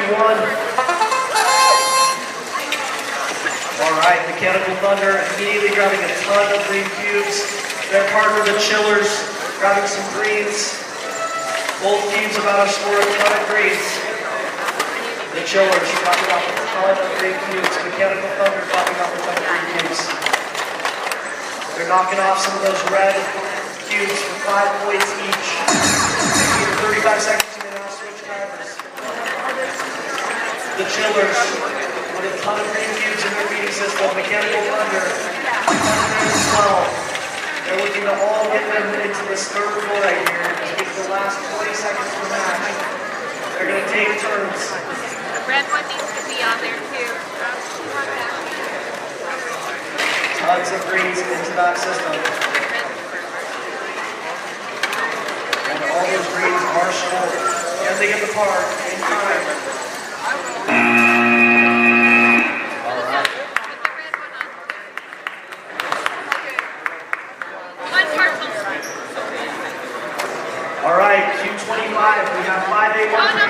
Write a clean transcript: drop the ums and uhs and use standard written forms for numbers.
Q1. All right, Mechanical Thunder immediately grabbing a ton of green cubes. Their partner, the Chillers, grabbing some greens. Both teams about to score a ton of greens. The Chillers dropping off a ton of green cubes. Mechanical Thunder dropping off a ton of green cubes. They're knocking off some of those red cubes for 5 points each. 35 seconds to now switch drivers. The Chillers with a ton of green cubes in their feeding system. Mechanical Thunder, 12. They're looking to all get them into this third floor right here. As we get the last 20 seconds of the match. They're going to take turns. The red one needs to be on there too. Tons of greens into that system. And all those greens are scored. Can they get the par in time? All right, Q25. We have 5A1 to